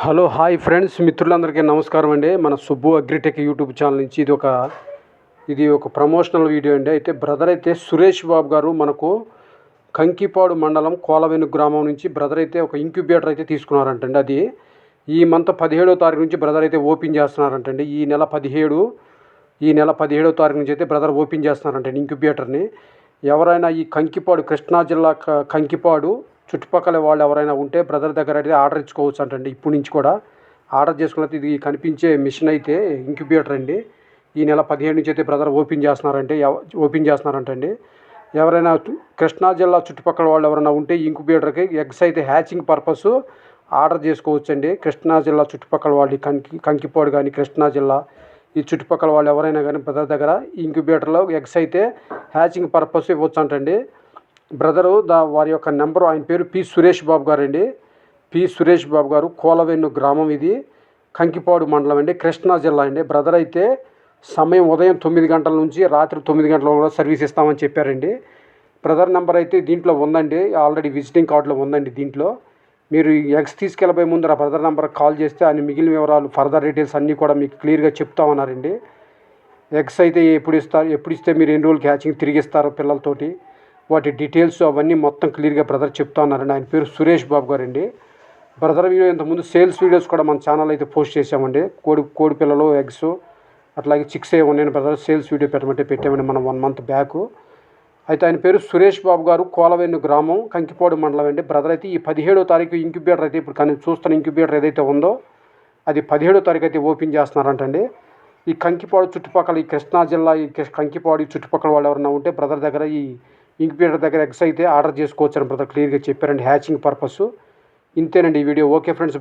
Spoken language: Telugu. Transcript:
హలో హాయ్ ఫ్రెండ్స్, మిత్రులందరికీ నమస్కారం అండి. మన సుబ్బు అగ్రిటెక్ యూట్యూబ్ ఛానల్ నుంచి ఇది ఒక ప్రమోషనల్ వీడియో అండి. అయితే బ్రదర్ అయితే సురేష్ బాబు గారు మనకు కంకిపాడు మండలం కోలవెను గ్రామం నుంచి బ్రదర్ అయితే ఒక ఇంక్యుబేటర్ అయితే తీసుకున్నారంటండి. అది ఈ మంత్ 17వ తారీఖు నుంచి బ్రదర్ అయితే ఓపెన్ చేస్తున్నారంటండి. ఈ నెల 17వ తారీఖు నుంచి అయితే బ్రదర్ ఓపెన్ చేస్తున్నారంటండి ఇంక్యుబేటర్ని. ఎవరైనా ఈ కంకిపాడు కృష్ణా జిల్లా కంకిపాడు చుట్టుపక్కల వాళ్ళు ఎవరైనా ఉంటే బ్రదర్ దగ్గర అయితే ఆర్డర్ ఇచ్చుకోవచ్చు అంటండి. ఇప్పటి నుంచి కూడా ఆర్డర్ చేసుకున్నది. ఇది కనిపించే మిషన్ అయితే ఇంక్యుబేటర్ అండి. ఈ నెల 17 నుంచి అయితే బ్రదర్ ఓపెన్ చేస్తున్నారంటండి. ఎవరైనా కృష్ణా జిల్లా చుట్టుపక్కల వాళ్ళు ఎవరైనా ఉంటే ఇంక్యుబేటర్కి ఎగ్స్ అయితే హ్యాచింగ్ పర్పస్ ఆర్డర్ చేసుకోవచ్చు అండి. కృష్ణా జిల్లా చుట్టుపక్కల వాళ్ళు కంకిపాడు కానీ కృష్ణా జిల్లా ఈ చుట్టుపక్కల వాళ్ళు ఎవరైనా కానీ బ్రదర్ దగ్గర ఇంక్యుబేటర్లో ఎగ్స్ అయితే హ్యాచింగ్ పర్పస్ ఇవ్వచ్చు అంటండి. బ్రదరు వారి యొక్క నెంబరు, ఆయన పేరు పి సురేష్ బాబు గారు అండి. పి సురేష్ బాబు గారు, కోలవెన్ను గ్రామం, ఇది కంకిపాడు మండలం అండి, కృష్ణా జిల్లా అండి. బ్రదర్ అయితే సమయం ఉదయం 9 గంటల నుంచి రాత్రి 9 గంటల కూడా సర్వీస్ ఇస్తామని చెప్పారండి. బ్రదర్ నెంబర్ అయితే దీంట్లో ఉందండి, ఆల్రెడీ విజిటింగ్ కార్డులో ఉందండి. దీంట్లో మీరు ఎగ్స్ తీసుకెళ్ళబోయే ముందు ఆ బ్రదర్ నెంబర్కి కాల్ చేస్తే ఆయన మిగిలిన వివరాలు, ఫర్దర్ డీటెయిల్స్ అన్నీ కూడా మీకు క్లియర్గా చెప్తామన్నారండి. ఎగ్స్ అయితే ఎప్పుడు ఇస్తే మీరు ఎన్ని రోజులకి హ్యాచింగ్ తిరిగి ఇస్తారో పిల్లలతోటి, వాటి డీటెయిల్స్ అవన్నీ మొత్తం క్లియర్గా బ్రదర్ చెప్తా ఉన్నారండి. ఆయన పేరు సురేష్ బాబు గారు అండి. బ్రదర్ వీడియో ఇంతకుముందు సేల్స్ వీడియోస్ కూడా మన ఛానల్ అయితే పోస్ట్ చేసామండి. కోడి పిల్లలు, ఎగ్స్, అట్లాగే చిక్స్ ఏ ఉన్నాయని బ్రదర్ సేల్స్ వీడియో పెట్టామండి మనం 1 మంత్ బ్యాక్. అయితే ఆయన పేరు సురేష్ బాబు గారు, కోలవెన్ను గ్రామం, కంకిపాడు మండలం అండి. బ్రదర్ అయితే ఈ 17వ తారీఖు ఇంక్యుబేటర్ అయితే ఇప్పుడు కానీ చూస్తున్న ఇంక్యుబేటర్ ఏదైతే ఉందో అది 17వ తారీఖు అయితే ఓపెన్ చేస్తున్నారంటండి. ఈ కంకిపాడు చుట్టుపక్కల, ఈ కృష్ణా జిల్లా, ఈ కంకిపాడు చుట్టుపక్కల వాళ్ళు ఎవరైనా ఉంటే బ్రదర్ దగ్గర ఈ ఇంక్యుబేటర్ దగ్గర ఎగ్స్ అయితే ఆర్డర్ చేసుకోవచ్చు అని బ్రదర్ క్లియర్గా చెప్పారండి, హ్యాచింగ్ పర్పస్. ఇంతేనండి ఈ వీడియో. Okay friends.